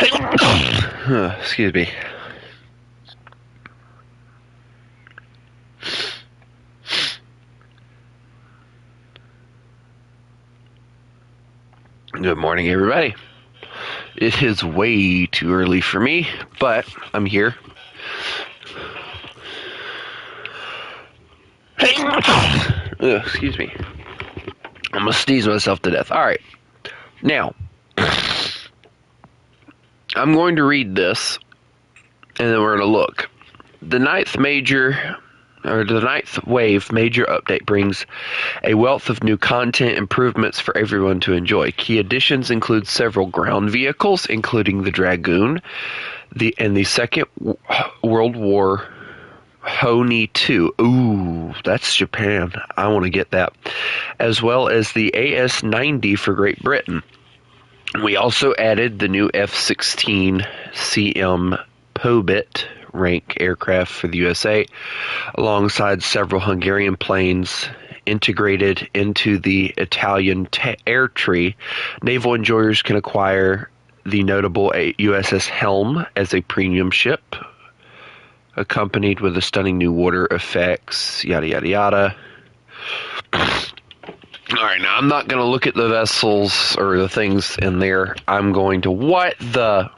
Excuse me. Good morning, everybody. It is way too early for me, but I'm here. Excuse me. I'm gonna sneeze myself to death. Alright. Now, I'm going to read this, and then we're going to look. The ninth wave major update brings a wealth of new content improvements for everyone to enjoy. Key additions include several ground vehicles, including the Dragoon, and the Second World War Honi 2. Ooh, that's Japan. I want to get that. As well as the AS-90 for Great Britain. We also added the new F-16 CM Pobit rank aircraft for the USA, alongside several Hungarian planes integrated into the Italian air tree. Naval enjoyers can acquire the notable USS Helm as a premium ship, accompanied with the stunning new water effects, yada yada yada. Alright, now I'm not going to look at the vessels or the things in there. I'm going to... What the...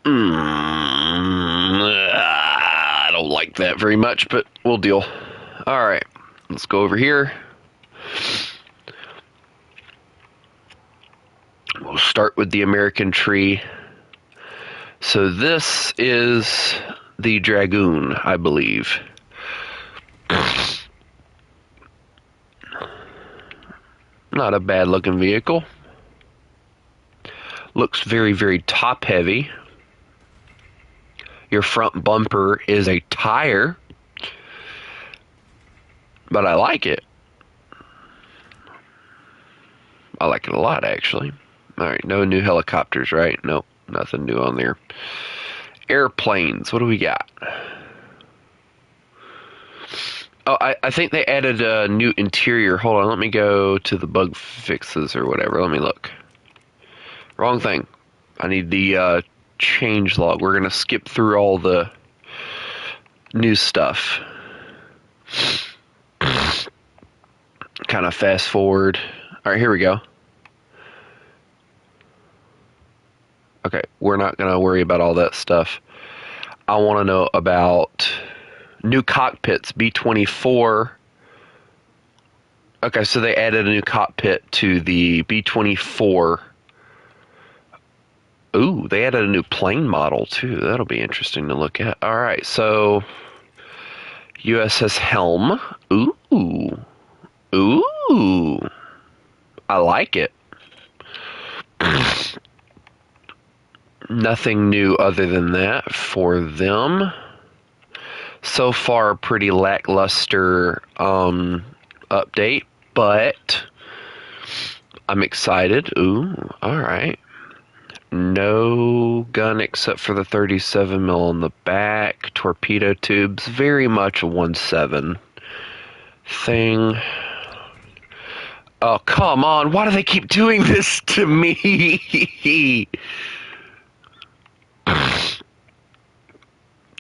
I don't like that very much, but we'll deal. Alright, let's go over here. We'll start with the American tree. So this is the Dragoon, I believe. Not a bad looking vehicle. Looks very, very top heavy. Your front bumper is a tire, but I like it. I like it a lot, actually. Alright, no new helicopters, right? Nope, nothing new on there. Airplanes, what do we got? Oh, I think they added a new interior. Hold on, let me go to the bug fixes or whatever. Let me look. Wrong thing. I need the change log. We're going to skip through all the new stuff. Kind of fast forward. Alright, here we go. Okay, we're not going to worry about all that stuff. I want to know about... new cockpits, B-24. Okay, so they added a new cockpit to the B-24. Ooh, they added a new plane model, too. That'll be interesting to look at. All right, so USS Helm. Ooh. Ooh. I like it. Nothing new other than that for them. So far, pretty lackluster update, but I'm excited. Ooh, alright. No gun except for the 37 mil on the back. Torpedo tubes, very much a 1.7 thing. Oh, come on. Why do they keep doing this to me?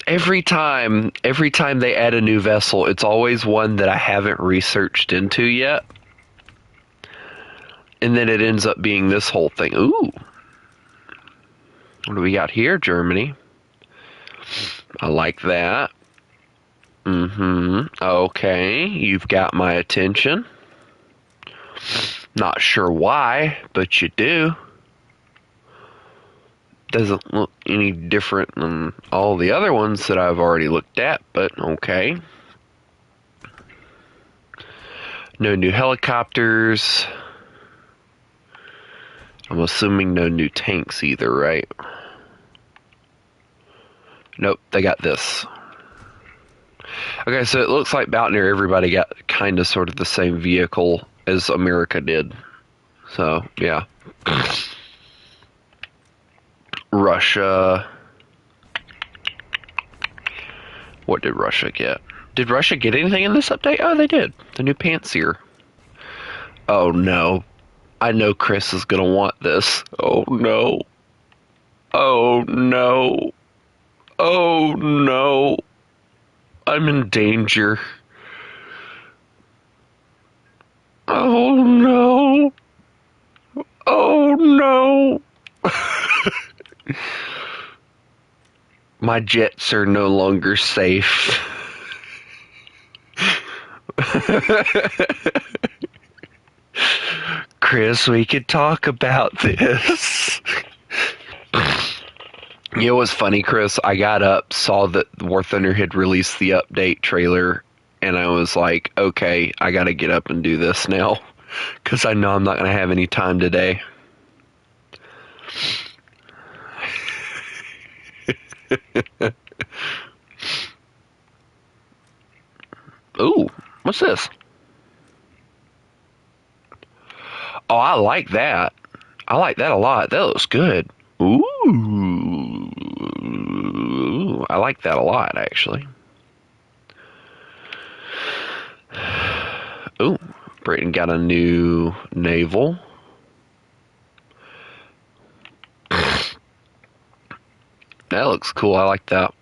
Every time they add a new vessel, it's always one that I haven't researched into yet. And then it ends up being this whole thing. Ooh. What do we got here? Germany. I like that. Okay, you've got my attention. Not sure why, but you do. Doesn't look any different than all the other ones that I've already looked at, but okay. No new helicopters. I'm assuming no new tanks either, right? Nope, they got this. Okay, so it looks like about near everybody got kind of sort of the same vehicle as America did. So, yeah. Russia. What did Russia get? Did Russia get anything in this update? Oh, they did. The new Pantsir. Oh, no. I know Chris is gonna want this. Oh no. Oh no. Oh no. I'm in danger. Oh no. Oh no. My jets are no longer safe. Chris, we could talk about this. You know what's funny, Chris? I got up, saw that War Thunder had released the update trailer, and I was like, okay, I gotta get up and do this now. Because I know I'm not going to have any time today. Ooh, what's this? Oh, I like that. I like that a lot. That looks good. Ooh. I like that a lot, actually. Ooh, Britain got a new naval. That looks cool. I like that.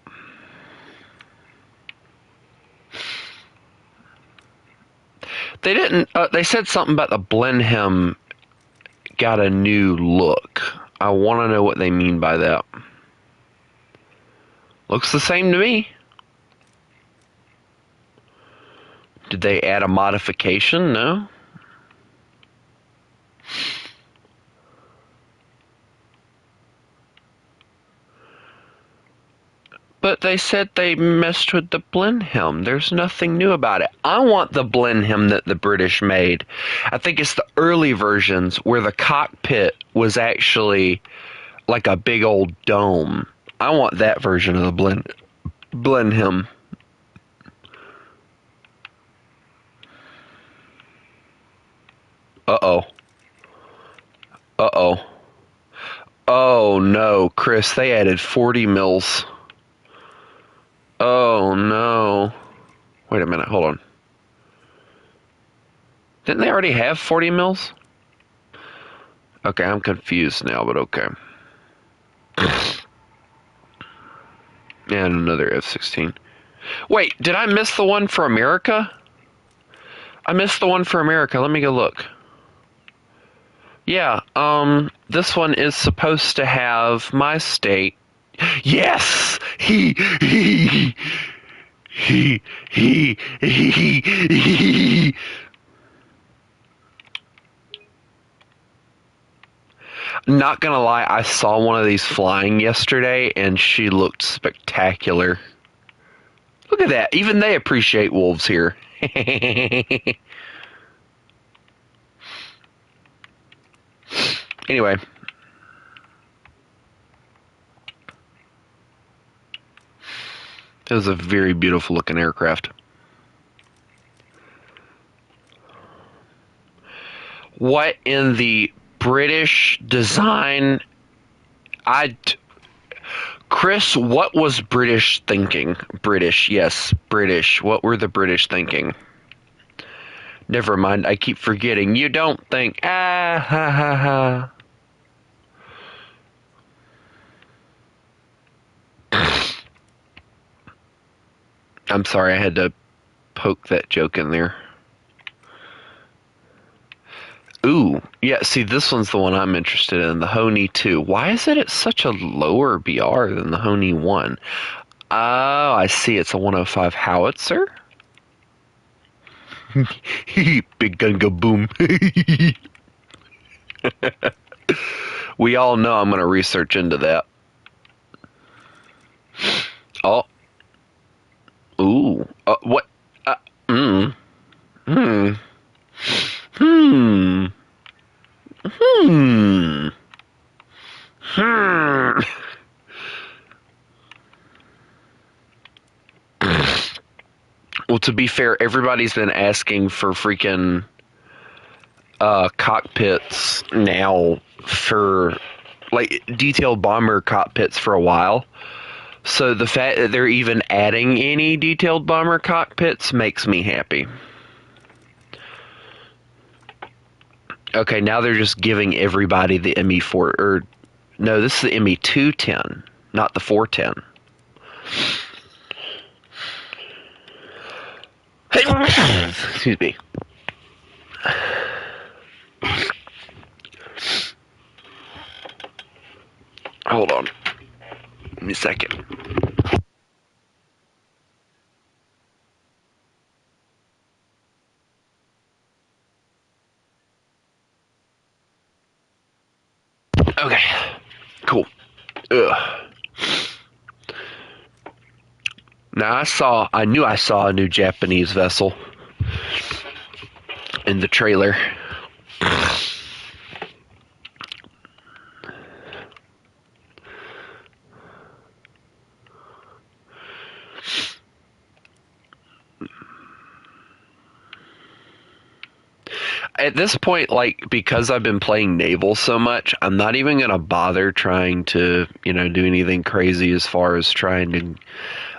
They didn't. They said something about the Blenheim got a new look. I want to know what they mean by that. Looks the same to me. Did they add a modification? No. But they said they messed with the Blenheim. There's nothing new about it. I want the Blenheim that the British made. I think it's the early versions where the cockpit was actually like a big old dome. I want that version of the Blenheim. Uh-oh. Uh-oh. Oh, no, Chris, they added 40 mils. Oh, no. Wait a minute, hold on. Didn't they already have 40 mils? Okay, I'm confused now, but okay. And another F-16. Wait, did I miss the one for America? I missed the one for America. Let me go look. Yeah, this one is supposed to have my state. Yes! He. Not gonna lie, I saw one of these flying yesterday, and she looked spectacular. Look at that. Even they appreciate wolves here. Anyway. It was a very beautiful looking aircraft. What in the British design? Chris, what was British thinking? British, yes, British. What were the British thinking? Never mind, I keep forgetting. You don't think. Ah, ha, ha, ha. I'm sorry, I had to poke that joke in there. Ooh, yeah, see, this one's the one I'm interested in, the Honey 2. Why is it at such a lower BR than the Honey 1? Oh, I see, it's a 105 howitzer? Big gun go boom. We all know I'm going to research into that. Oh. Ooh. What? Hmm. Hmm. Hmm. Hmm. Hmm. Well, to be fair, everybody's been asking for freaking cockpits now for like detailed bomber cockpits for a while. So the fact that they're even adding any detailed bomber cockpits makes me happy. Okay, now they're just giving everybody the ME4, or no, this is the ME210, not the 410. Excuse me. Hold on. Give me a second. Okay. Cool. Ugh. Now I knew I saw a new Japanese vessel in the trailer. At this point, like, because I've been playing naval so much, I'm not even gonna bother trying to, do anything crazy as far as trying to,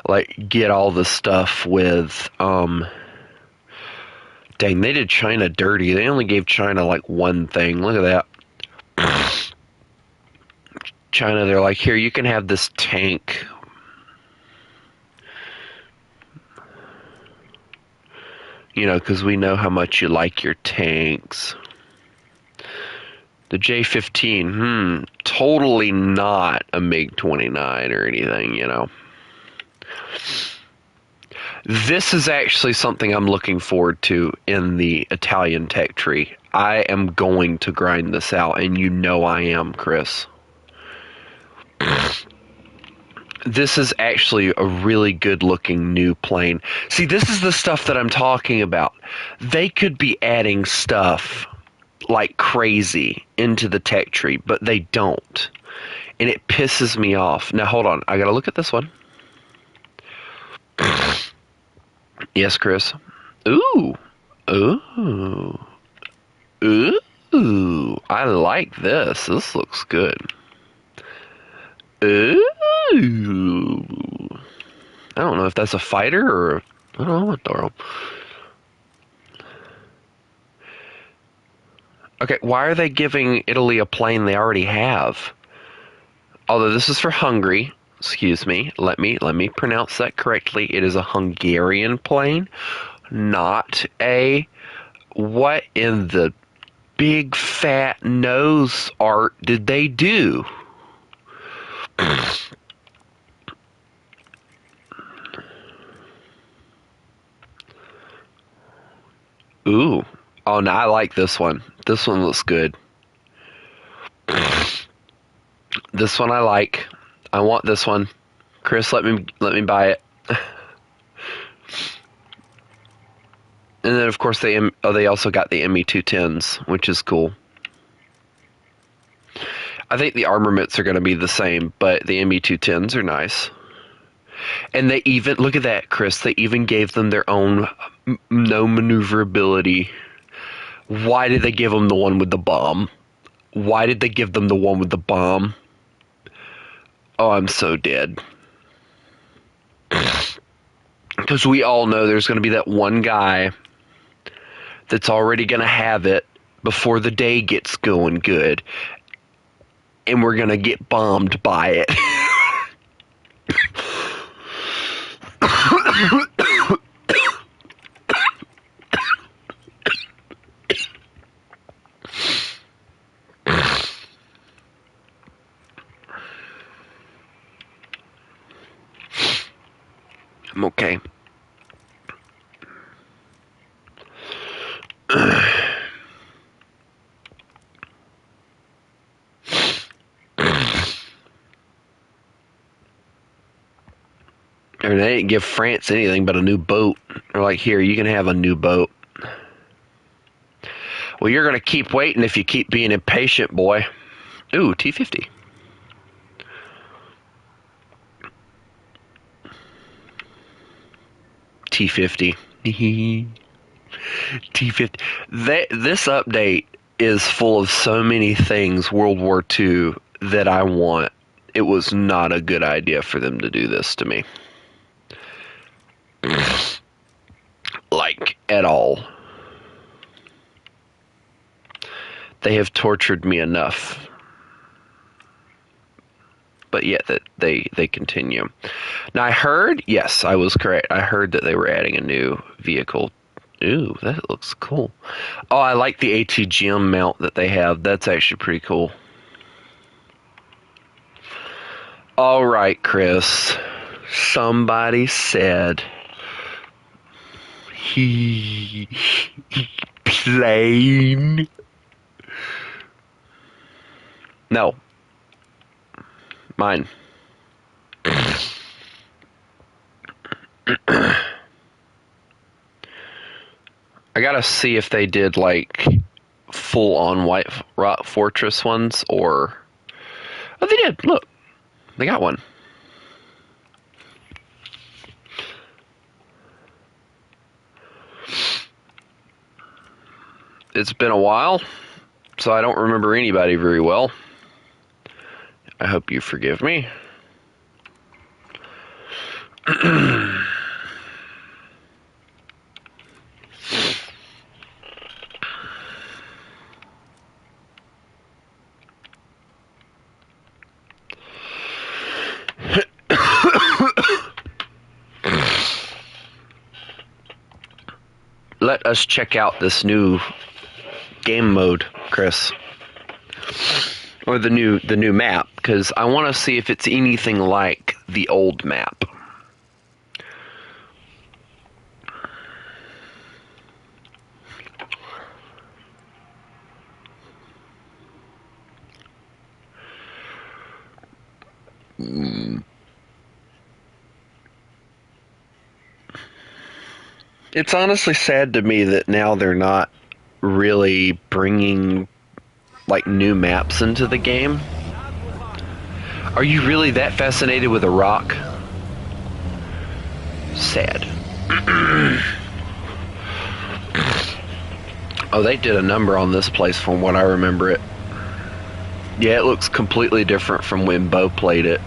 like, get all the stuff with, dang, they did China dirty. They only gave China, like, one thing. Look at that. China, they're like, here, you can have this tank. Because we know how much you like your tanks. The J-15, totally not a MiG-29 or anything. This is actually something I'm looking forward to in the Italian tech tree. I am going to grind this out, and I am, Chris. This is actually a really good-looking new plane. See, this is the stuff that I'm talking about. They could be adding stuff like crazy into the tech tree, but they don't. And it pisses me off. Now, hold on. I gotta look at this one. Yes, Chris. Ooh. Ooh. Ooh. I like this. This looks good. Ooh. I don't know if that's a fighter or... I don't know what the world. Okay, why are they giving Italy a plane they already have? Although this is for Hungary. Excuse me. Let me pronounce that correctly. It is a Hungarian plane, not a... What in the big fat nose art did they do? Ooh. Oh, no, I like this one. This one looks good. This one I like. I want this one. Chris, let me buy it. And then, of course, they also got the ME210s, which is cool. I think the armaments are going to be the same, but the ME210s are nice. And they even, look at that, Chris, they even gave them their own no maneuverability. Why did they give them the one with the bomb? Why did they give them the one with the bomb? Oh, I'm so dead. Because we all know there's going to be that one guy that's already going to have it before the day gets going good. And we're going to get bombed by it. I'm okay. I mean, they didn't give France anything but a new boat. They're like, here, you can have a new boat. Well, you're going to keep waiting if you keep being impatient, boy. Ooh, T-50. T-50. T-50. This update is full of so many things World War II that I want. It was not a good idea for them to do this to me. Like, at all. They have tortured me enough. But yet that they continue. Now I heard, yes, I was correct. I heard that they were adding a new vehicle. Ooh, that looks cool. Oh, I like the ATGM mount that they have. That's actually pretty cool. All right, Chris. Somebody said he plane. No. Mine. I gotta see if they did like full on White Rock Fortress ones or. Oh, they did. Look. They got one. It's been a while, so I don't remember anybody very well. I hope you forgive me. Let us check out this new game mode, Chris. Or the new map, because I want to see if it's anything like the old map. It's honestly sad to me that now they're not really bringing like new maps into the game. Are you really that fascinated with a rock? Sad. Oh, they did a number on this place from what I remember it. Yeah, it looks completely different from when Bo played it.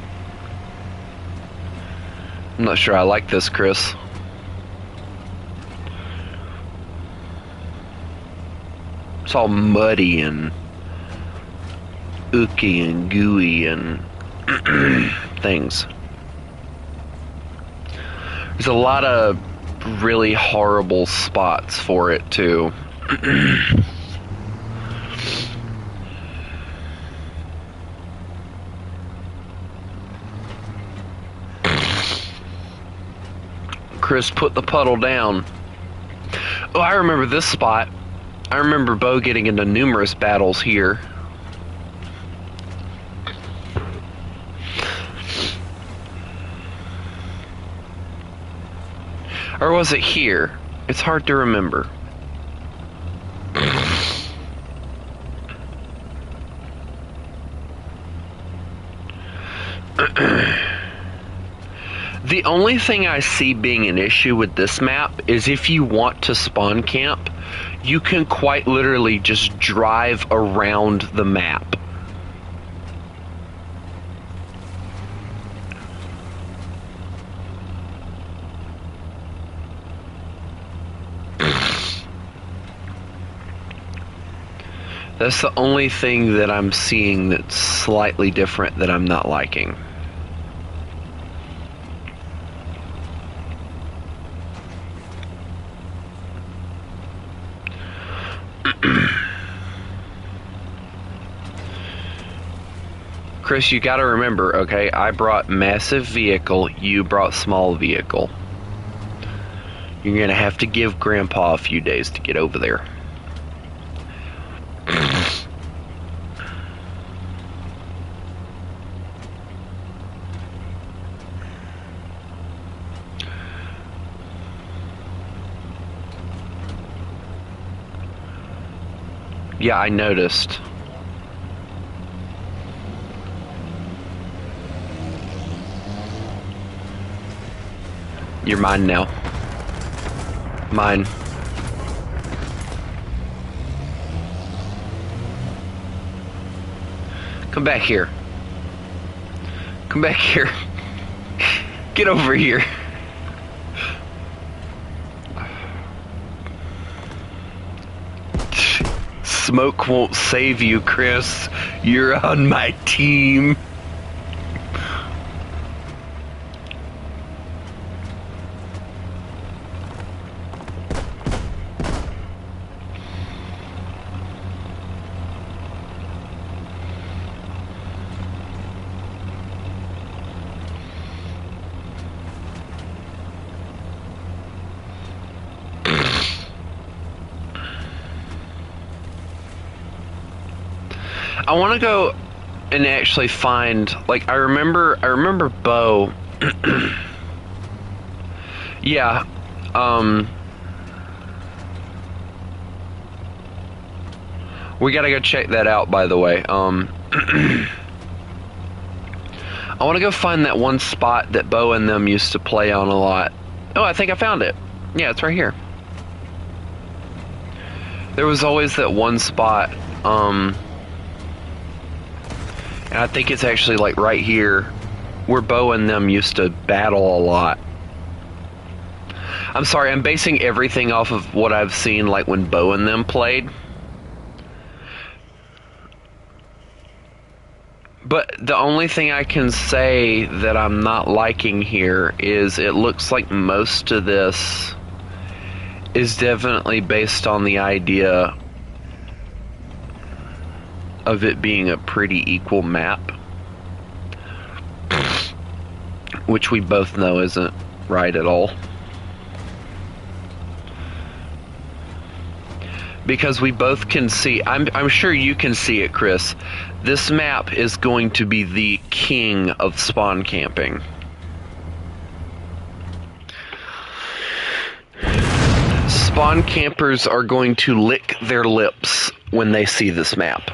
I'm not sure I like this, Chris. It's all muddy and ooky and gooey and things. There's a lot of really horrible spots for it too. Chris, put the puddle down. Oh, I remember this spot. I remember Bo getting into numerous battles here. Or was it here? It's hard to remember. The only thing I see being an issue with this map is if you want to spawn camp, you can quite literally just drive around the map. That's the only thing that I'm seeing that's slightly different that I'm not liking. Chris, you gotta remember, okay, I brought massive vehicle, you brought small vehicle. You're gonna have to give Grandpa a few days to get over there. Yeah, I noticed. You're mine now. Mine. Come back here. Come back here. Get over here. smoke won't save you, Chris. You're on my team. I want to go and actually find, like, I remember Bo. Yeah. We gotta go check that out, by the way. I want to go find that one spot that Bo and them used to play on a lot. Oh, I think I found it. Yeah, it's right here. There was always that one spot, and I think it's actually like right here where Bo and them used to battle a lot. I'm sorry, I'm basing everything off of what I've seen like when Bo and them played. But the only thing I can say that I'm not liking here is it looks like most of this is definitely based on the idea of it being a pretty equal map, which we both know isn't right at all. Because we both can see, I'm sure you can see it, Chris. This map is going to be the king of spawn camping. Spawn campers are going to lick their lips when they see this map.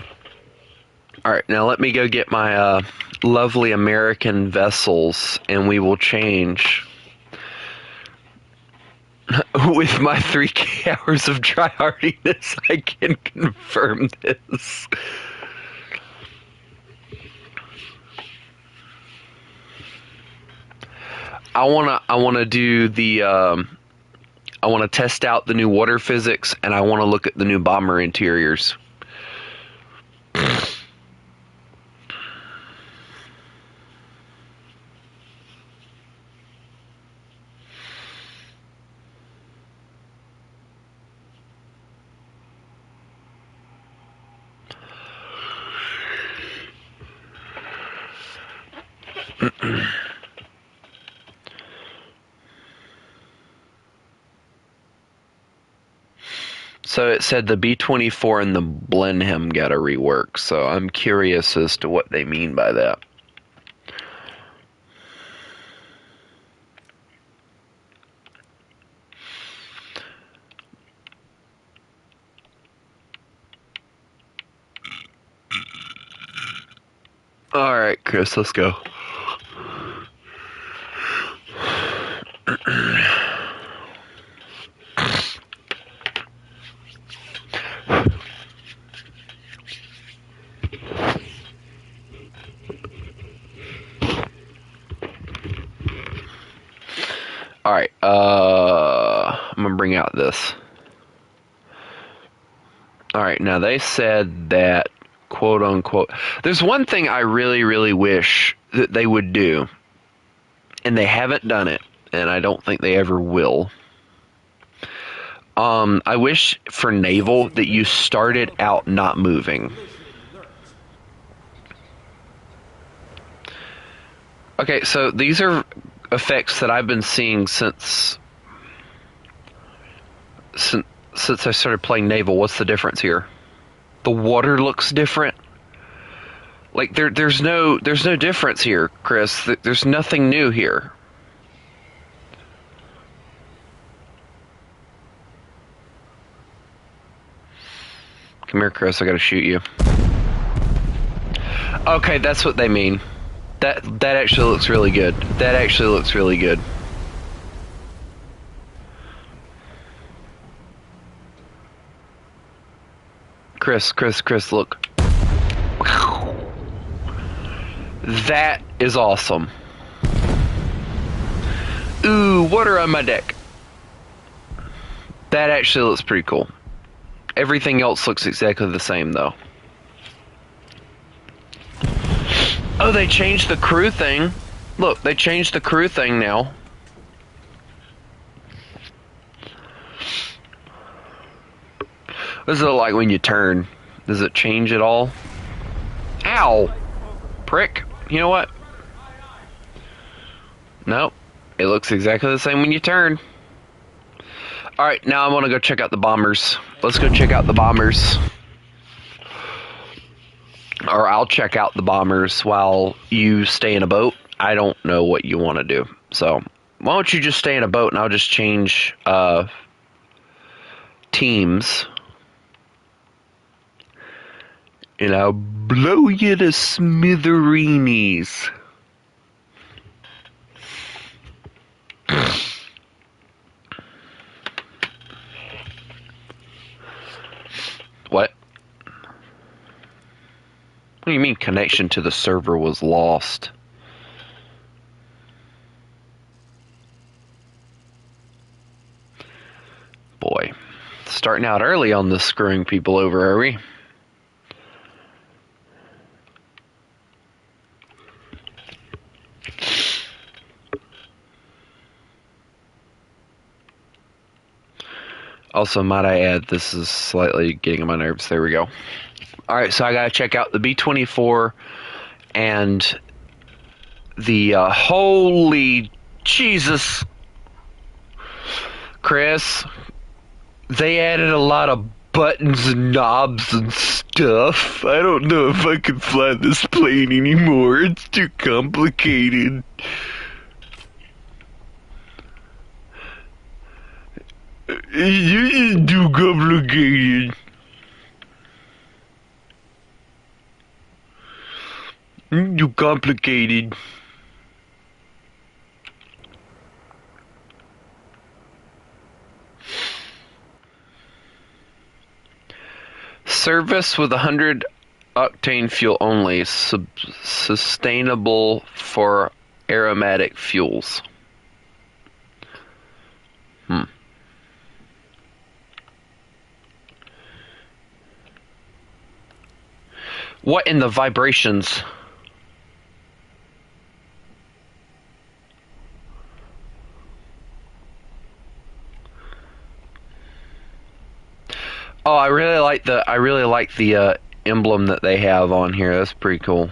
Alright, now let me go get my lovely American vessels, and we will change. With my 3K hours of tryhardiness, I can confirm this. I wanna do the I wanna test out the new water physics, and I wanna look at the new bomber interiors. So it said the B-24 and the Blenheim got a rework, so I'm curious as to what they mean by that. Alright, Chris, let's go. Alright, I'm gonna bring out this. Alright, now they said that, quote unquote, there's one thing I really, really wish that they would do, and they haven't done it, and I don't think they ever will. I wish for naval that you started out not moving. Okay, so these are effects that I've been seeing since I started playing naval. What's the difference here? The water looks different. Like there's no difference here, Chris. There's nothing new here. Come here, Chris. I gotta shoot you. Okay, that's what they mean. That actually looks really good. That actually looks really good. Chris, look. That is awesome. Ooh, water on my deck. That actually looks pretty cool. Everything else looks exactly the same, though. Oh, they changed the crew thing. Look, they changed the crew thing now. What does it look like when you turn? Does it change at all? Ow! Prick. You know what? Nope. It looks exactly the same when you turn. Alright, now I want to go check out the bombers. Let's go check out the bombers. Or I'll check out the bombers while you stay in a boat. I don't know what you want to do. So, why don't you just stay in a boat and I'll just change teams. And I'll blow you to smithereens. What? What do you mean connection to the server was lost? Boy, starting out early on this screwing people over, are we? Also, might I add, this is slightly getting on my nerves. There we go. Alright, so I gotta check out the B-24 and the, holy Jesus, Chris, they added a lot of buttons and knobs and stuff. I don't know if I can fly this plane anymore. It's too complicated. It's too complicated. Too complicated. Service with 100 octane fuel only. Sustainable for aromatic fuels. What in the vibrations? Oh, I really like the emblem that they have on here. That's pretty cool.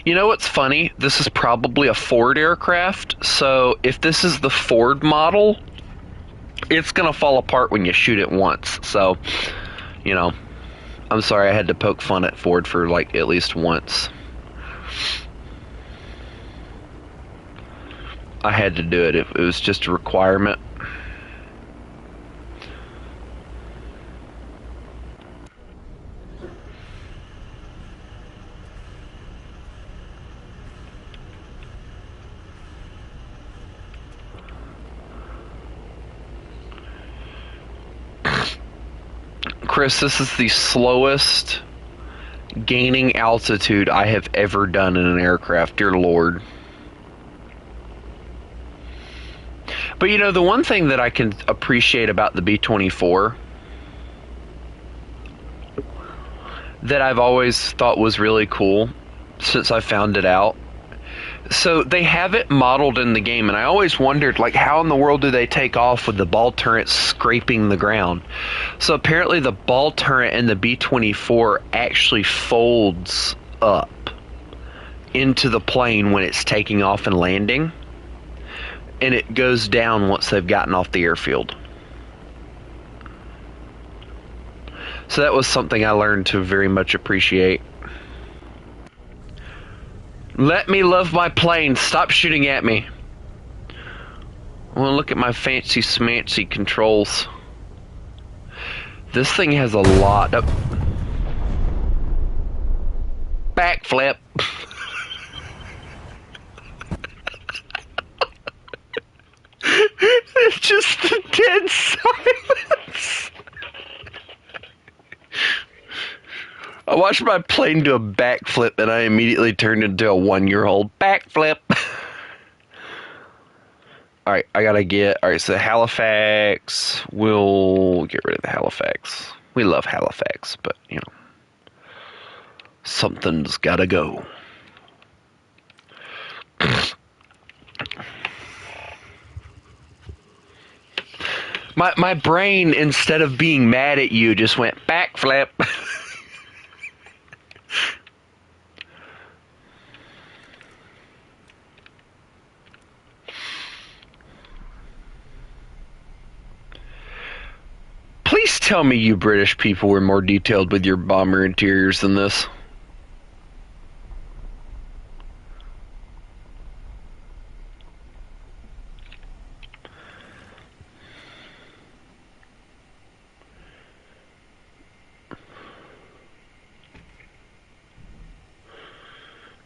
You know what's funny? This is probably a Ford aircraft, so if this is the Ford model, it's gonna fall apart when you shoot it once. So, you know, I'm sorry I had to poke fun at Ford for like at least once. I had to do it. It was just a requirement. Chris, this is the slowest gaining altitude I have ever done in an aircraft, dear Lord. But you know, the one thing that I can appreciate about the B-24 that I've always thought was really cool since I found it out. So they have it modeled in the game, and I always wondered, like, how in the world do they take off with the ball turret scraping the ground? So apparently the ball turret in the B-24 actually folds up into the plane when it's taking off and landing, and it goes down once they've gotten off the airfield. So that was something I learned to very much appreciate. Let me love my plane. Stop shooting at me. I want to look at my fancy smancy controls. This thing has a lot of... Backflip. It's just a dead silence. I watched my plane do a backflip, and I immediately turned into a 1-year-old. Backflip. All right, I gotta get. All right, so Halifax. We'll get rid of the Halifax. We love Halifax, but you know, something's gotta go. My brain, instead of being mad at you, just went backflip. Please tell me you British people were more detailed with your bomber interiors than this.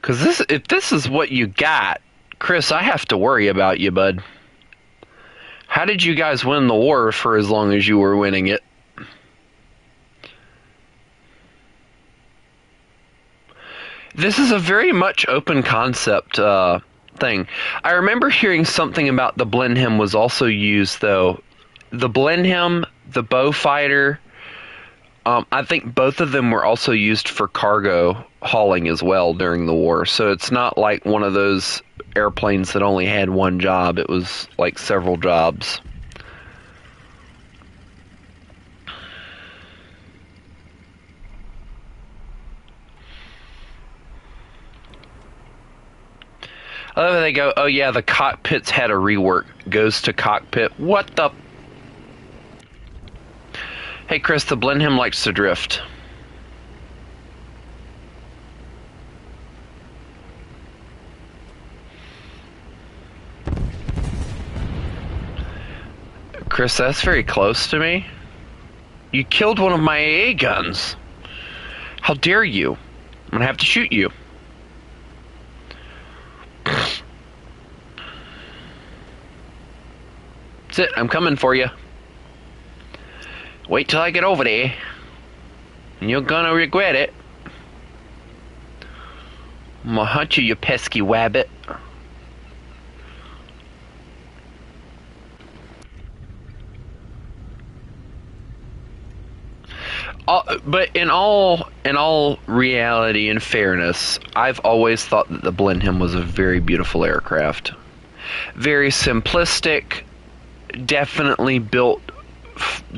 Because if this is what you got, Chris, I have to worry about you, bud. How did you guys win the war for as long as you were winning it? This is a very much open concept thing. I remember hearing something about the Blenheim was also used, though. The Blenheim, the bow fighter, I think both of them were also used for cargo hauling as well during the war. So it's not like one of those airplanes that only had one job. It was like several jobs. I love how they go, oh yeah, the cockpits had a rework. Goes to cockpit. What the... Hey Chris, the Blenheim likes to drift. Chris, that's very close to me. You killed one of my AA guns. How dare you? I'm gonna have to shoot you. That's it, I'm coming for you. Wait till I get over there. And you're gonna regret it. I'm gonna hunt you, you pesky wabbit. But in all reality and fairness, I've always thought that the Blenheim was a very beautiful aircraft. Very simplistic, definitely built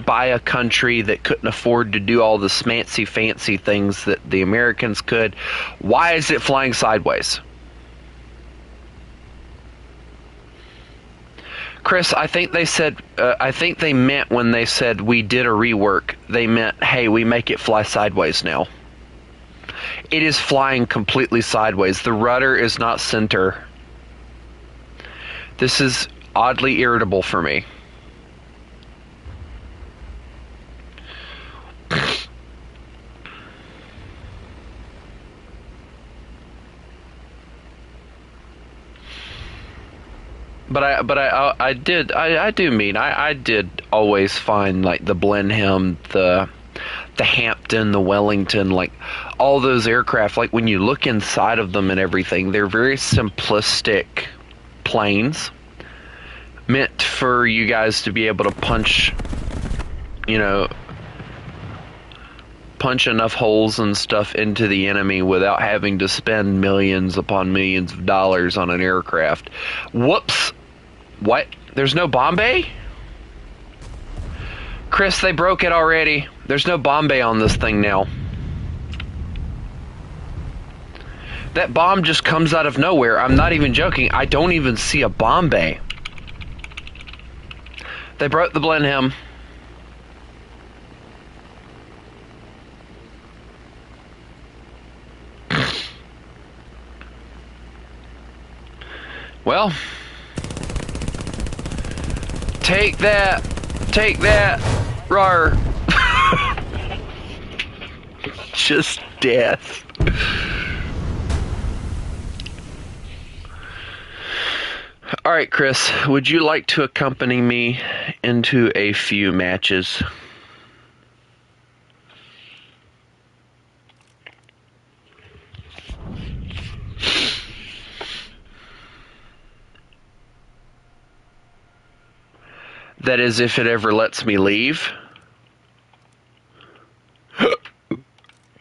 by a country that couldn't afford to do all the fancy things that the Americans could. Why is it flying sideways? Chris, I think they said, I think they meant when they said we did a rework, they meant, hey, we make it fly sideways now. It is flying completely sideways. The rudder is not center. This is oddly irritable for me. But I did always find like the Blenheim, the Hampton, the Wellington, like all those aircraft, like when you look inside of them and everything, they're very simplistic planes meant for you guys to be able to punch, you know, punch enough holes and stuff into the enemy without having to spend millions upon millions of dollars on an aircraft. Whoops. What? There's no bomb bay? Chris, they broke it already. There's no bomb bay on this thing now. That bomb just comes out of nowhere. I'm not even joking. I don't even see a bomb bay. They broke the Blenheim. Well, take that, rawr. Just death. All right, Chris, would you like to accompany me into a few matches? That is, if it ever lets me leave.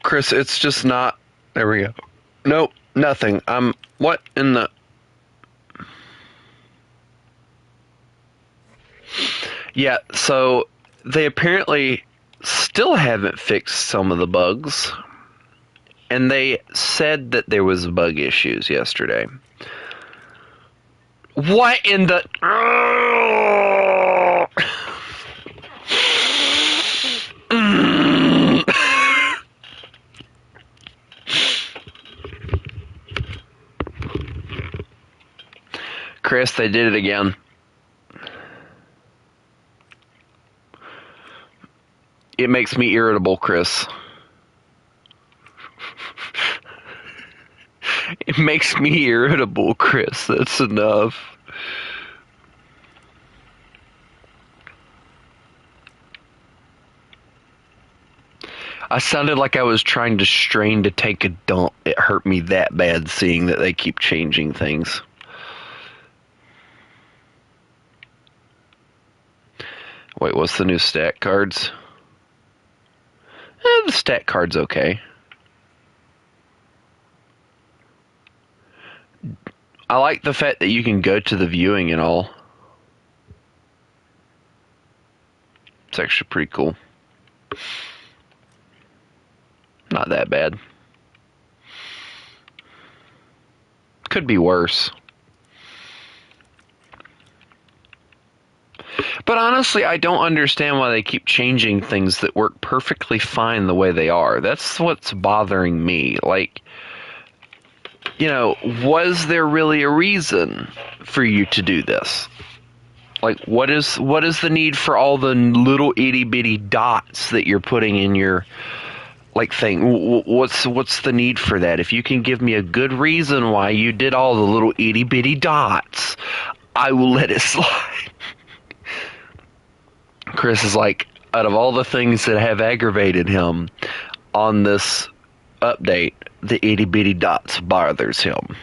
Chris, it's just not. There we go. Nope, nothing. What in the. Yeah, so they apparently still haven't fixed some of the bugs. And they said that there was bug issues yesterday. What in the... Chris, they did it again. It makes me irritable, Chris. It makes me irritable, Chris. That's enough. I sounded like I was trying to strain to take a dump. It hurt me that bad seeing that they keep changing things. Wait, what's the new stat cards? The stat card's okay. I like the fact that you can go to the viewing and all. It's actually pretty cool. Not that bad. Could be worse. But honestly, I don't understand why they keep changing things that work perfectly fine the way they are. That's what's bothering me. Like, you know, was there really a reason for you to do this? Like, what is the need for all the little itty bitty dots that you're putting in your like thing? What's the need for that? If you can give me a good reason why you did all the little itty bitty dots, I will let it slide. Chris is like, out of all the things that have aggravated him on this update, the itty bitty dots bothers him.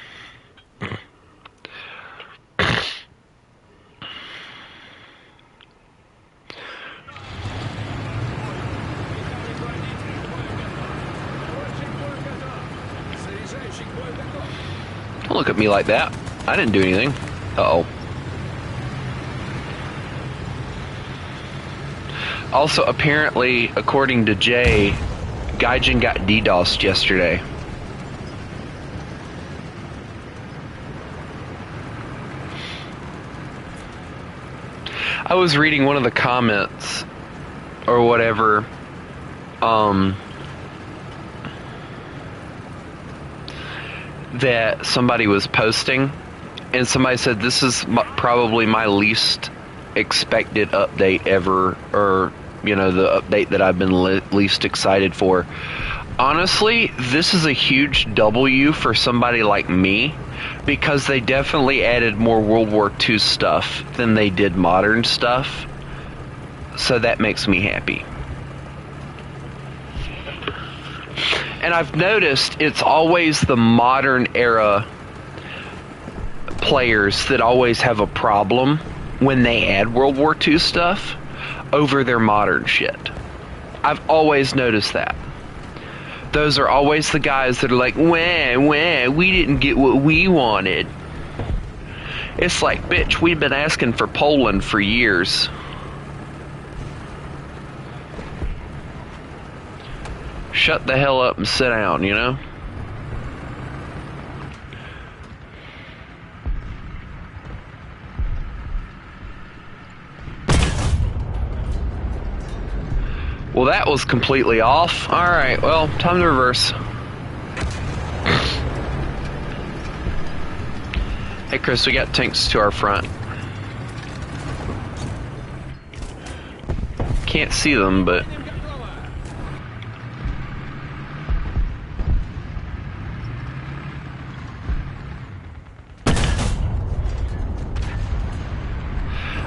Don't look at me like that. I didn't do anything. Uh-oh. Also, apparently, according to Jay, Gaijin got DDoSed yesterday. I was reading one of the comments, or whatever, that somebody was posting, and somebody said, this is probably my least expected update ever, or, you know, the update that I've been least excited for. Honestly, this is a huge W for somebody like me, because they definitely added more World War II stuff than they did modern stuff, so that makes me happy. And I've noticed it's always the modern era players that always have a problem when they add World War II stuff over their modern shit. I've always noticed that. Those are always the guys that are like, wah, we didn't get what we wanted. It's like, bitch, we've been asking for Poland for years. Shut the hell up and sit down, you know? Well, that was completely off. Alright, well, time to reverse. Hey, Chris, we got tanks to our front. Can't see them, but...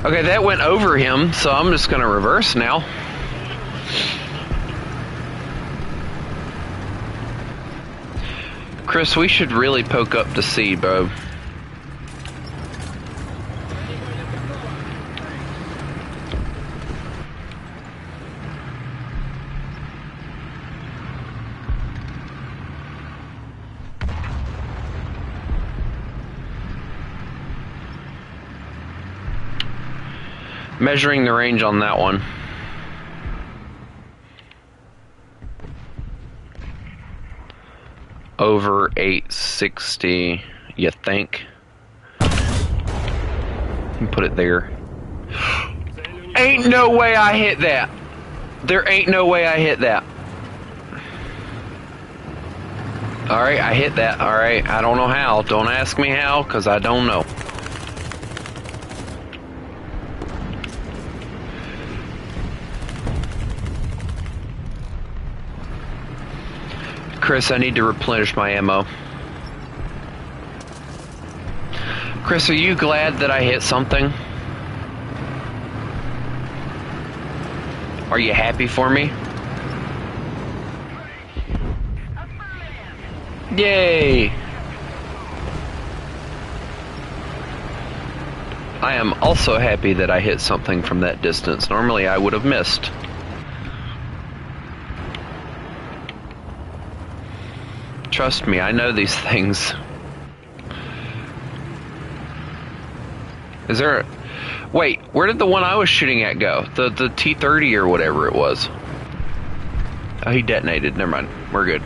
Okay, that went over him, so I'm just gonna reverse now. Chris, we should really poke up to see, bro. Measuring the range on that one. Over 860, you think? Put it there. Ain't no way I hit that. There ain't no way I hit that. Alright, I hit that. Alright, I don't know how. Don't ask me how, because I don't know. Chris, I need to replenish my ammo. Chris, are you glad that I hit something? Are you happy for me? Yay! I am also happy that I hit something from that distance. Normally I would have missed. Trust me, I know these things. Is there a... Wait, where did the one I was shooting at go? The T-30 or whatever it was. Oh, he detonated. Never mind. We're good.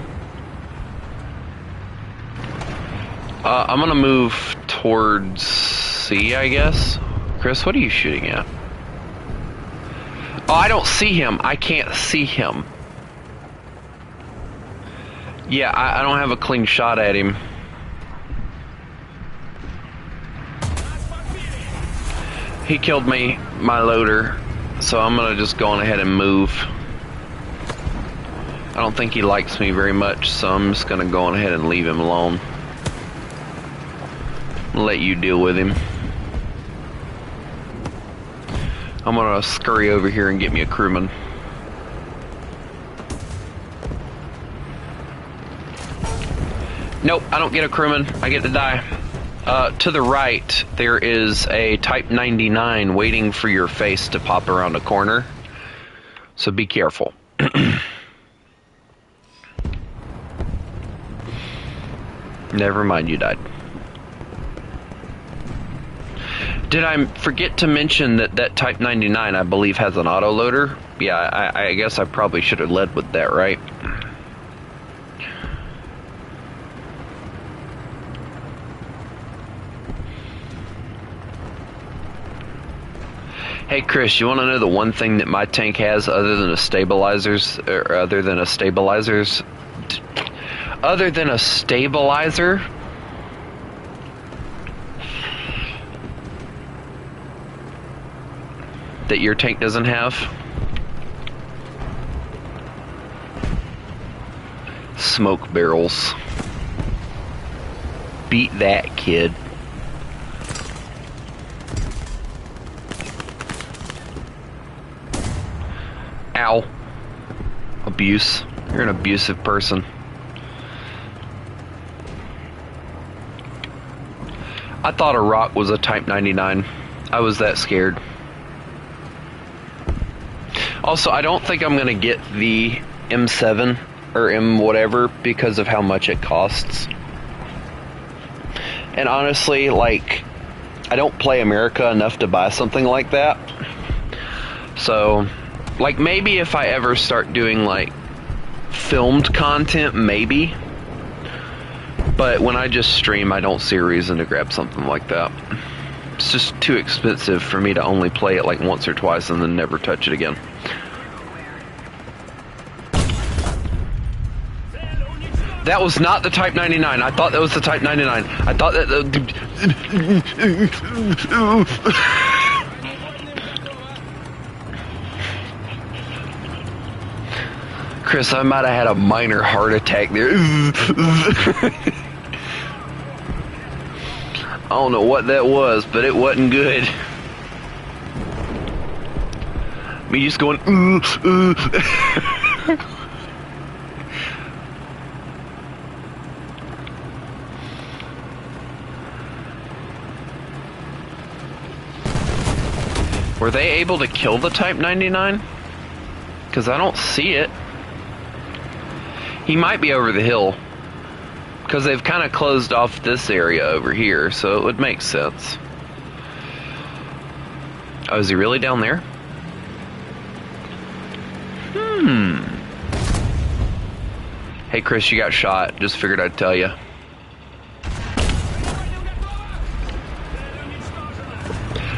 I'm gonna move towards C, I guess. Chris, what are you shooting at? Oh, I don't see him. I can't see him. Yeah, I don't have a clean shot at him. He killed my loader, so I'm gonna just go on ahead and move. I don't think he likes me very much, so I'm just gonna go on ahead and leave him alone. Let you deal with him. I'm gonna scurry over here and get me a crewman. Nope, I don't get a crewman. I get to die. To the right, there is a Type 99 waiting for your face to pop around a corner. So be careful. Never mind, you died. Did I forget to mention that that Type 99, I believe, has an autoloader? Yeah, I guess I probably should have led with that, right? Hey Chris, you want to know the one thing that my tank has other than a stabilizer that your tank doesn't have? Smoke barrels. Beat that, kid. Ow. Abuse. You're an abusive person. I thought a rock was a Type 99. I was that scared. Also, I don't think I'm gonna get the M7 or M whatever because of how much it costs. And honestly, like, I don't play America enough to buy something like that. So, like, maybe if I ever start doing, like, filmed content, maybe. But when I just stream, I don't see a reason to grab something like that. It's just too expensive for me to only play it, like, once or twice and then never touch it again. That was not the Type 99. I thought that was the Type 99. I thought that... Chris, I might have had a minor heart attack there. I don't know what that was, but it wasn't good. Me just going, Were they able to kill the Type 99? Because I don't see it. He might be over the hill. Because they've kind of closed off this area over here, so it would make sense. Oh, is he really down there? Hey, Chris, you got shot. Just figured I'd tell you.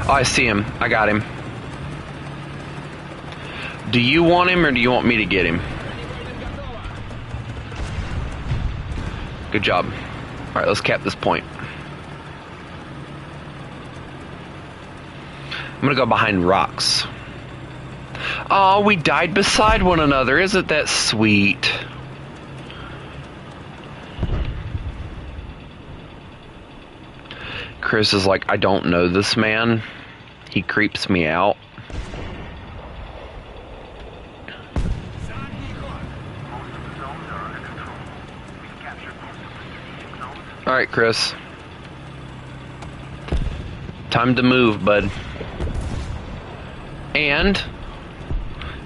Oh, I see him. I got him. Do you want him or do you want me to get him? Good job. Alright, let's cap this point. I'm gonna go behind rocks. Oh, we died beside one another. Isn't that sweet? Chris is like, I don't know this man. He creeps me out. Alright, Chris. Time to move, bud. And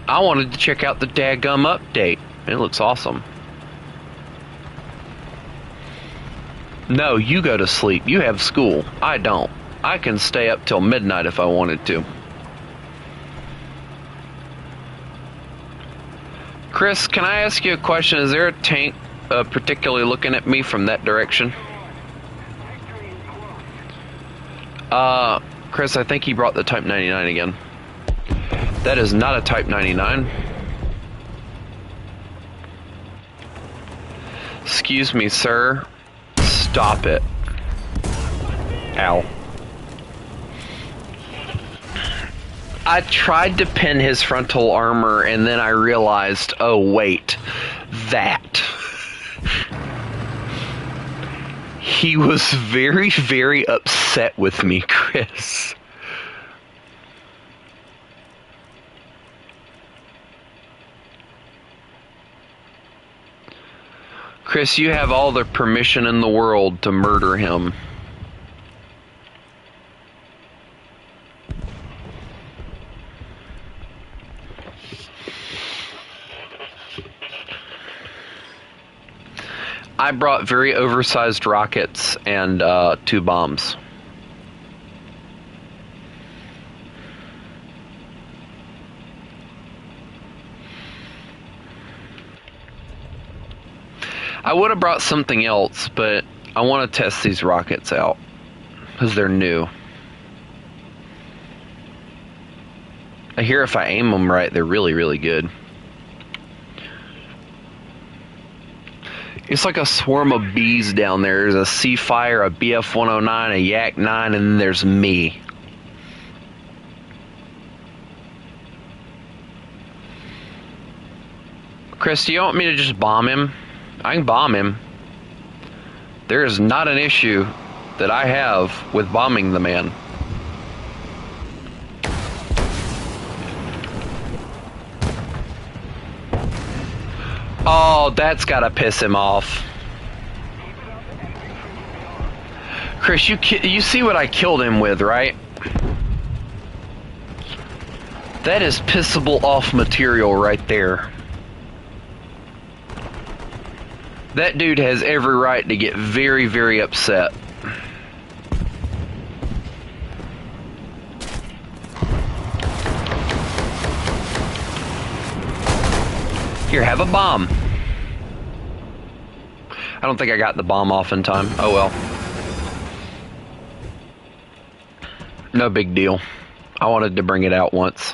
I wanted to check out the daggum update. It looks awesome. No, you go to sleep. You have school. I don't. I can stay up till midnight if I wanted to. Chris, can I ask you a question? Is there a tank particularly looking at me from that direction? Chris, I think he brought the Type 99 again. That is not a Type 99. Excuse me, sir. Stop it. Ow. I tried to pin his frontal armor and then I realized, oh wait, that. He was very, very upset with me, Chris. Chris, you have all the permission in the world to murder him. I brought very oversized rockets and 2 bombs. I would have brought something else, but I want to test these rockets out because they're new. I hear if I aim them right, they're really, really good. It's like a swarm of bees down there. There's a Seafire, a BF-109, a Yak-9, and then there's me. Chris, do you want me to just bomb him? I can bomb him. There is not an issue that I have with bombing the man. Oh, that's gotta piss him off. Chris, you see what I killed him with, right? That is pissable off material right there. That dude has every right to get very, very upset. Here, have a bomb. I don't think I got the bomb off in time. Oh well. No big deal. I wanted to bring it out once.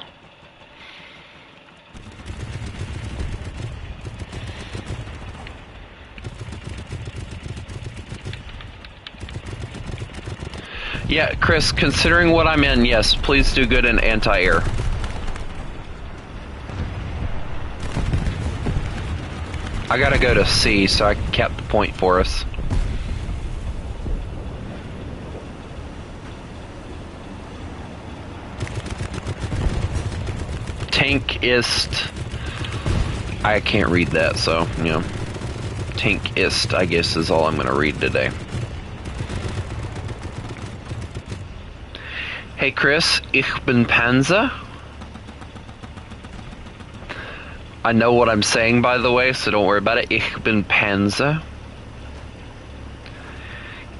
Yeah, Chris, considering what I'm in, yes, please do good in anti-air. I gotta go to C, so I kept the point for us. Tank-ist. I can't read that, so, you know. Tank-ist, I guess, is all I'm gonna read today. Hey Chris, ich bin Panzer. I know what I'm saying, by the way, so don't worry about it. Ich bin Panzer.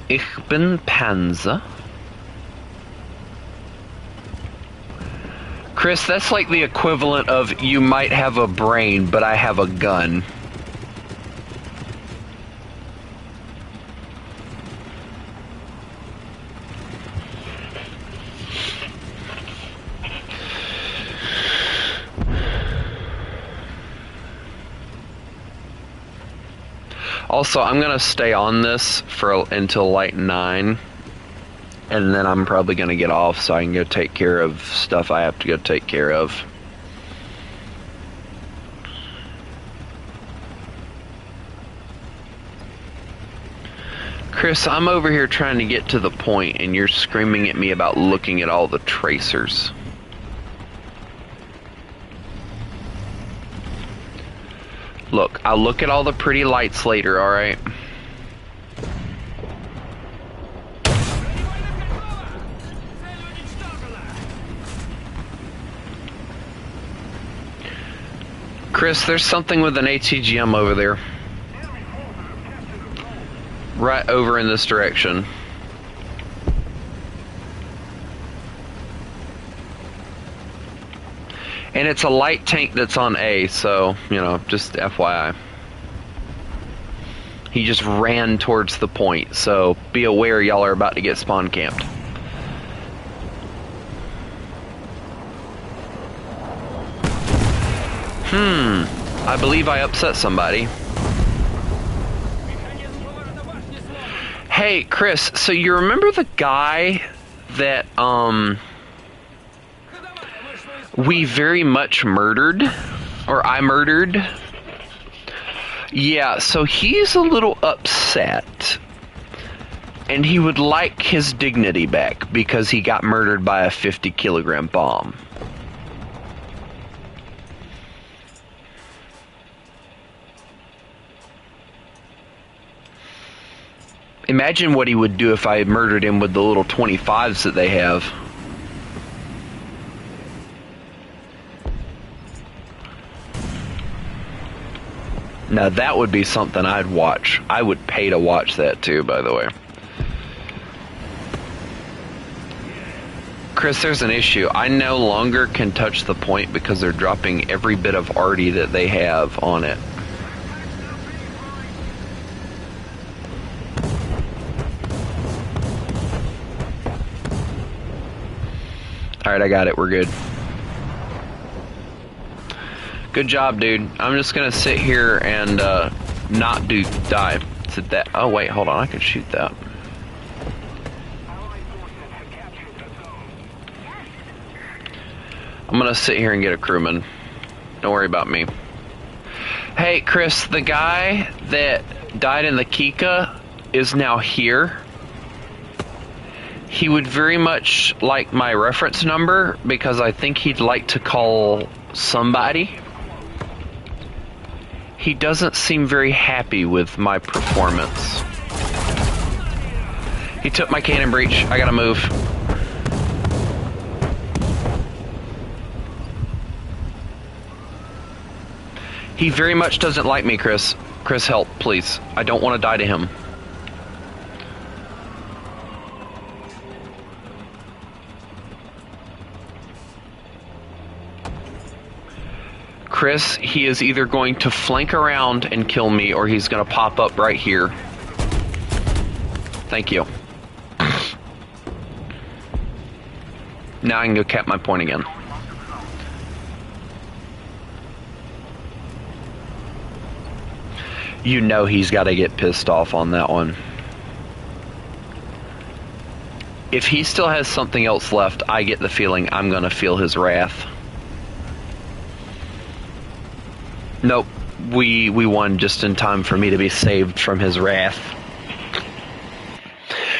Ich bin Panzer. Chris, that's like the equivalent of you might have a brain, but I have a gun. Also, I'm gonna stay on this for until like 9, and then I'm probably gonna get off so I can go take care of stuff I have to go take care of. Chris, I'm over here trying to get to the point, and you're screaming at me about looking at all the tracers. Look, I'll look at all the pretty lights later, alright? Chris, there's something with an ATGM over there. Right over in this direction. And it's a light tank that's on A, so, you know, just FYI. He just ran towards the point, so be aware y'all are about to get spawn camped. I believe I upset somebody. Hey, Chris, so you remember the guy that, we very much murdered? Or I murdered? Yeah, so he's a little upset. And he would like his dignity back because he got murdered by a 50-kilogram bomb. Imagine what he would do if I had murdered him with the little 25s that they have. Now that would be something I'd watch. I would pay to watch that too, by the way. Chris, there's an issue. I no longer can touch the point because they're dropping every bit of arty that they have on it. Alright, I got it. We're good. Good job, dude. I'm just gonna sit here and not die. Sit that. Oh wait, hold on. I can shoot that. I'm gonna sit here and get a crewman. Don't worry about me. Hey, Chris, the guy that died in the Kika is now here. He would very much like my reference number because I think he'd like to call somebody. He doesn't seem very happy with my performance. He took my cannon breach. I gotta move. He very much doesn't like me, Chris. Chris, help, please. I don't want to die to him. Chris, he is either going to flank around and kill me, or he's going to pop up right here. Thank you. Now I can go cap my point again. You know he's got to get pissed off on that one. If he still has something else left, I get the feeling I'm going to feel his wrath. Nope, we won just in time for me to be saved from his wrath.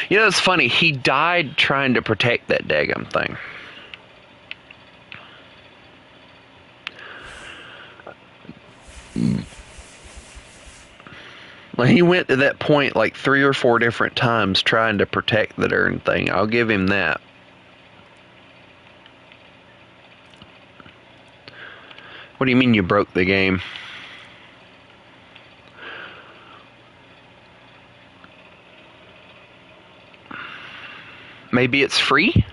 You know, it's funny, he died trying to protect that daggum thing. Like, he went to that point like 3 or 4 different times trying to protect the darn thing. I'll give him that. What do you mean you broke the game? Maybe it's free?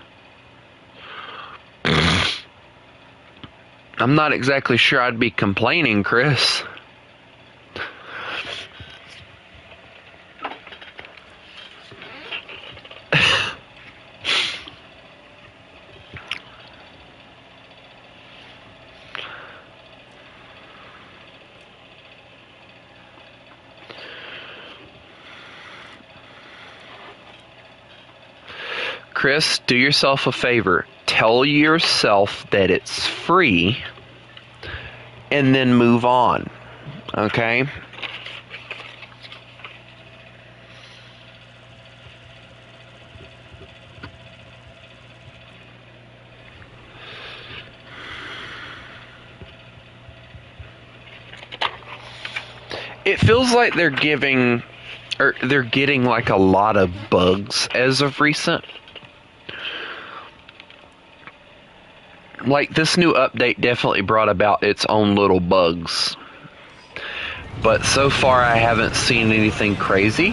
I'm not exactly sure I'd be complaining, Chris. Chris, do yourself a favor. Tell yourself that it's free and then move on. Okay? It feels like they're getting like a lot of bugs as of recent. Like, this new update definitely brought about its own little bugs. But so far I haven't seen anything crazy.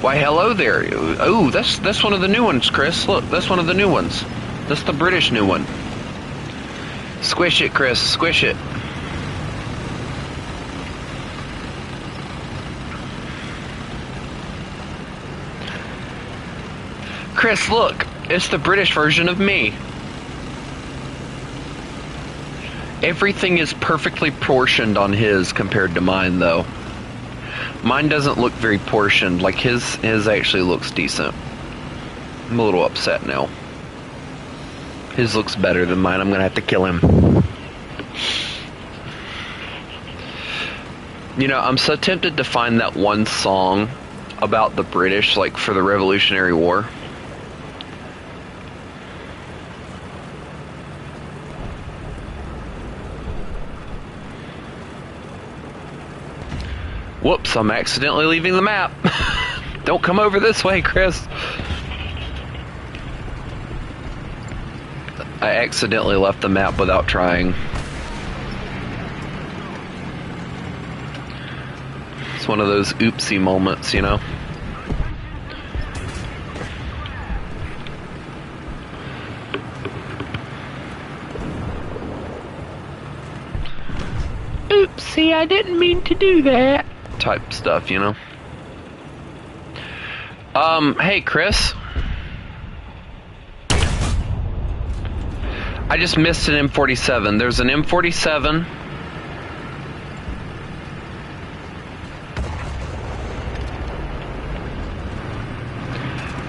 Why, hello there. Oh, that's one of the new ones, Chris. Look, that's one of the new ones. That's the British new one. Squish it, Chris. Squish it. Chris, look. It's the British version of me. Everything is perfectly portioned on his compared to mine, though. Mine doesn't look very portioned. Like, his actually looks decent. I'm a little upset now. His looks better than mine. I'm gonna have to kill him. You know, I'm so tempted to find that one song about the British, like, for the Revolutionary War. Whoops, I'm accidentally leaving the map. Don't come over this way, Chris. I accidentally left the map without trying. It's one of those oopsie moments, you know? Oopsie, I didn't mean to do that. Type stuff, you know? Hey, Chris. I just missed an M47. There's an M47.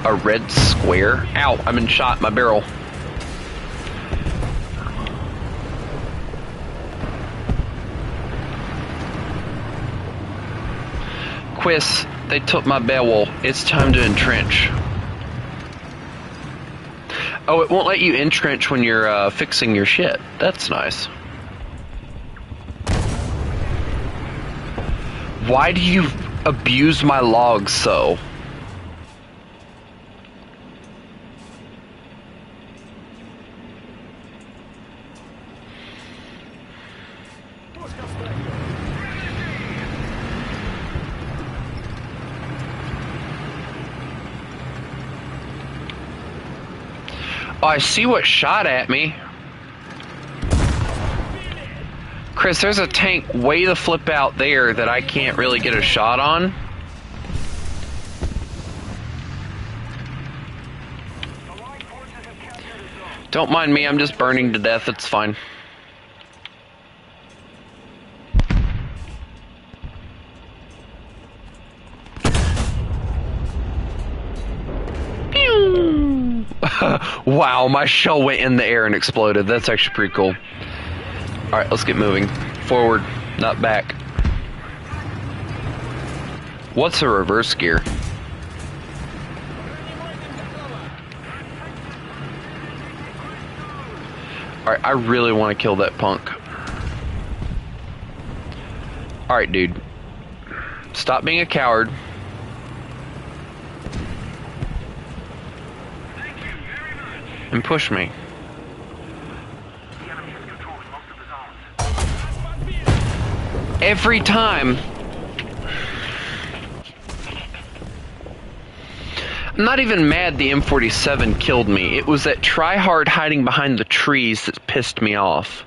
A red square. Ow, I've been shot in my barrel. Quiz, they took my barrel. It's time to entrench. Oh, it won't let you entrench when you're fixing your shit. That's nice. Why do you abuse my logs so? Oh, I see what shot at me. Chris, there's a tank way the flip out there that I can't really get a shot on. Don't mind me, I'm just burning to death, it's fine. Wow, my shell went in the air and exploded. That's actually pretty cool. Alright, let's get moving. Forward, not back. What's a reverse gear? Alright, I really want to kill that punk. Alright, dude. Stop being a coward. And push me. Every time. I'm not even mad the M47 killed me. It was that tryhard hiding behind the trees that pissed me off.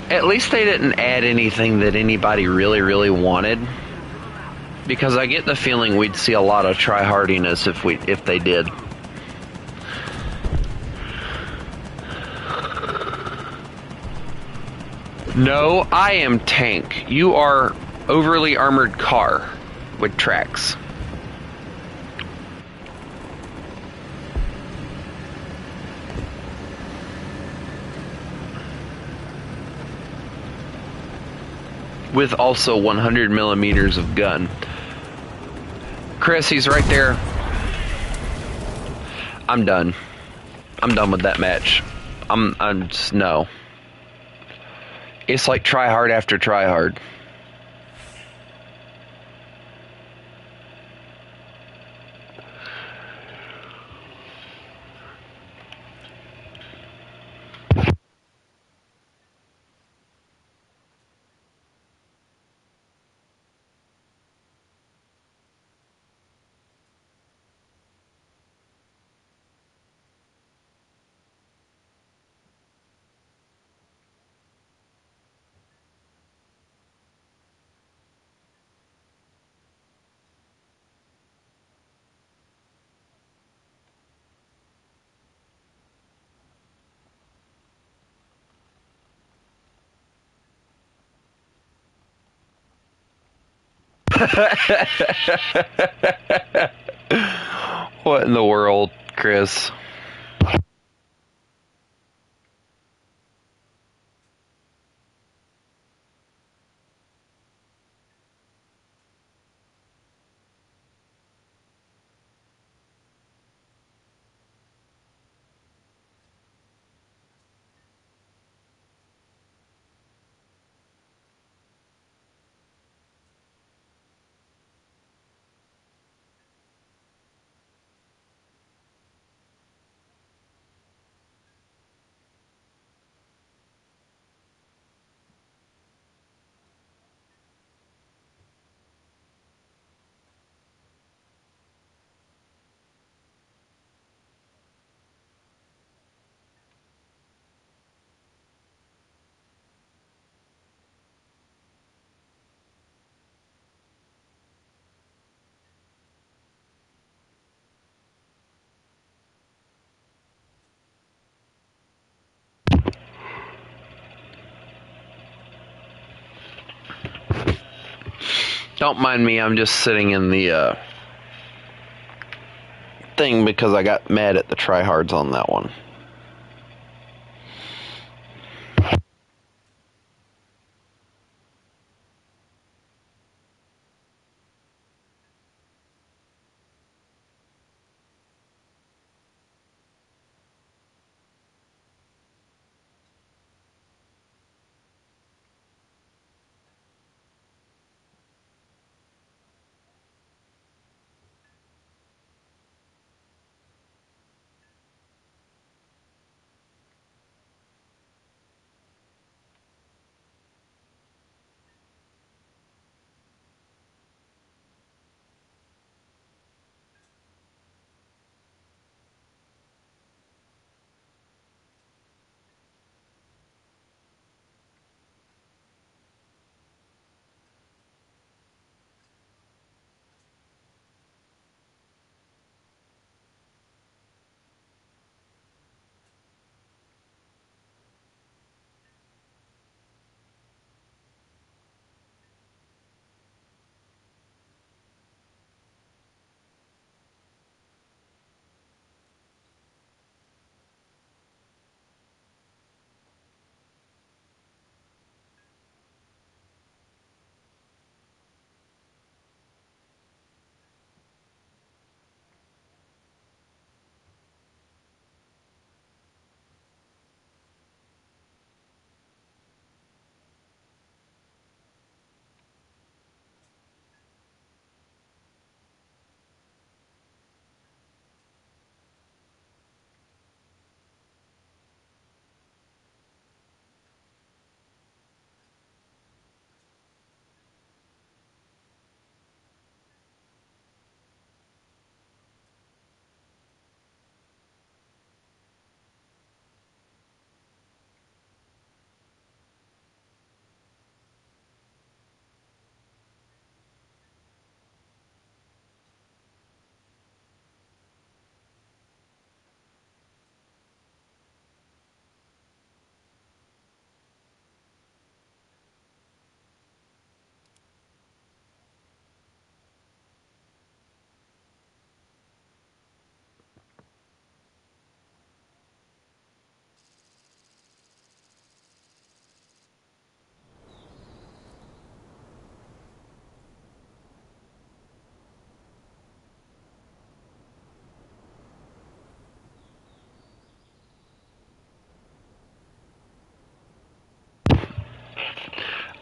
At least they didn't add anything that anybody really wanted. Because I get the feeling we'd see a lot of tryhardiness if they did. No, I am tank. You are overly armored car with tracks. With also 100 millimeters of gun. Chris, he's right there. I'm done. I'm done with that match. I'm just, no. It's like try hard after try hard. What in the world, Chris? Don't mind me, I'm just sitting in the thing because I got mad at the tryhards on that one.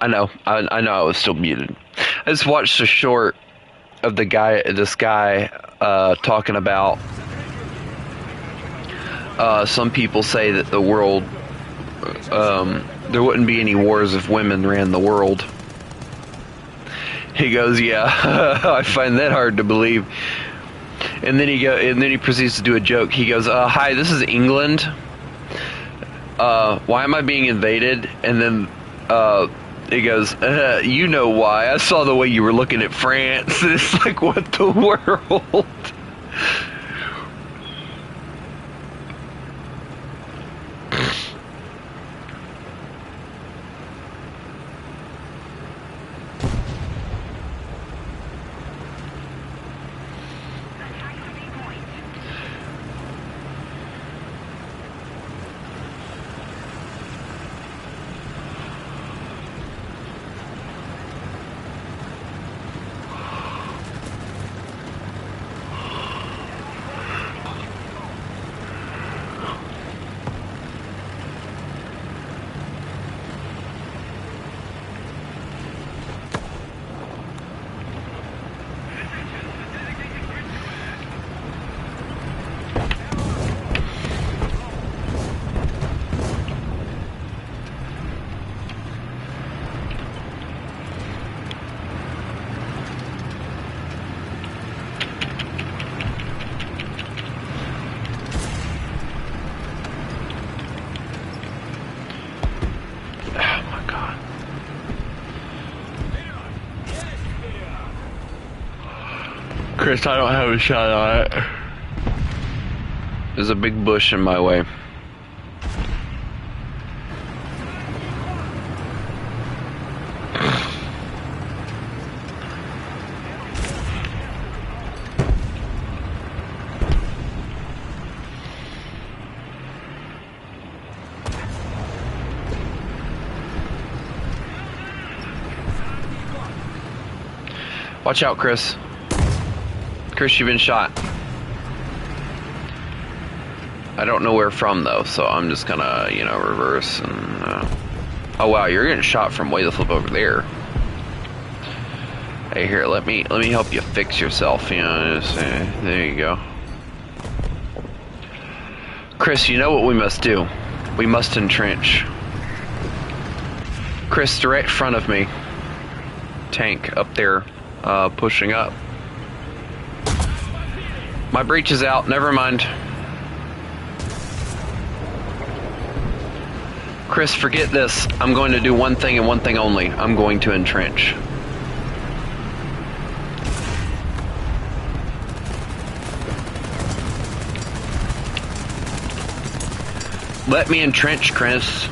I know. I know I was still muted. I just watched a short of this guy talking about some people say that the world, there wouldn't be any wars if women ran the world. He goes, yeah, I find that hard to believe. And then he proceeds to do a joke. He goes, hi, this is England. Why am I being invaded? And then he goes, you know why. I saw the way you were looking at France. It's like, what the world? Chris, I don't have a shot on it. There's a big bush in my way. Watch out, Chris. Chris, you've been shot. I don't know where from though, so I'm just gonna, reverse and. Oh wow, you're getting shot from way the flip over there. Hey, here, let me help you fix yourself. There you go. Chris, you know what we must do? We must entrench. Chris, direct front of me. Tank up there, pushing up. My breach is out, never mind. Chris, forget this. I'm going to do one thing and one thing only. I'm going to entrench. Let me entrench, Chris.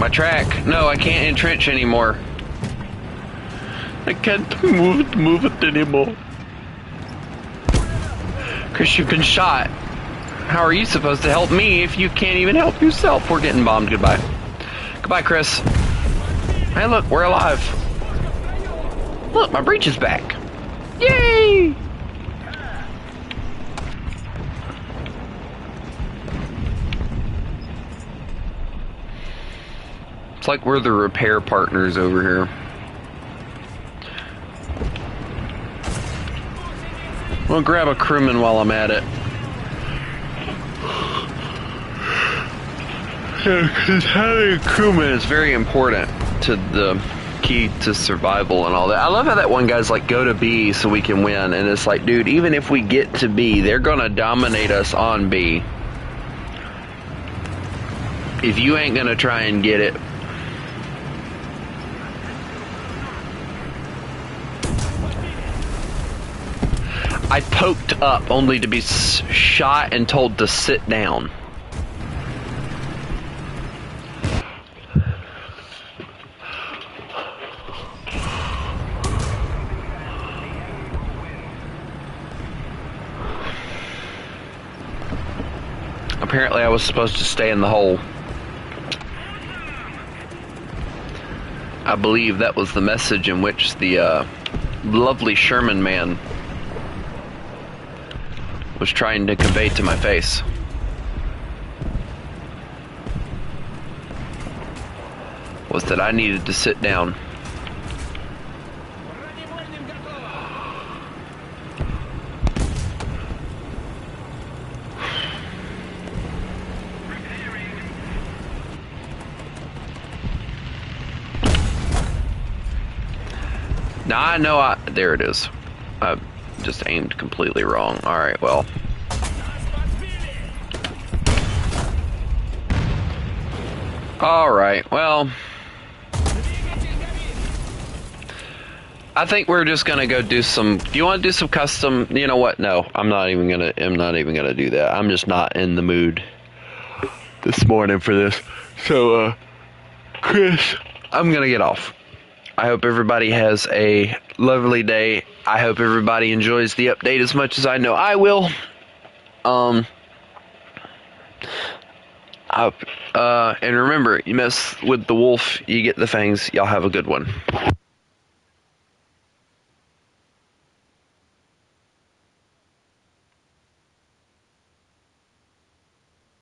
My track. No, I can't entrench anymore. I can't move it anymore. Chris, you've been shot. How are you supposed to help me if you can't even help yourself? We're getting bombed. Goodbye. Goodbye, Chris. Hey, look, we're alive. Look, my breach is back. Yay! It's like we're the repair partners over here. I'm gonna grab a crewman while I'm at it. Because having a crewman is very important to the key to survival and all that. I love how that one guy's like, go to B so we can win. And it's like, dude, even if we get to B, they're gonna dominate us on B. If you ain't gonna try and get it. I poked up only to be shot and told to sit down. Apparently I was supposed to stay in the hole. I believe that was the message in which the lovely Sherman man was trying to convey to my face. Was that I needed to sit down. Now I know there it is. I just aimed completely wrong. Alright, well. Alright, well. I think we're just gonna go do some. Do you want to do some custom? You know what? No, I'm not even gonna do that. I'm just not in the mood this morning for this. So, Chris, I'm gonna get off. I hope everybody has a lovely day. I hope everybody enjoys the update as much as I know I will. And remember, you mess with the wolf, you get the fangs. Y'all have a good one.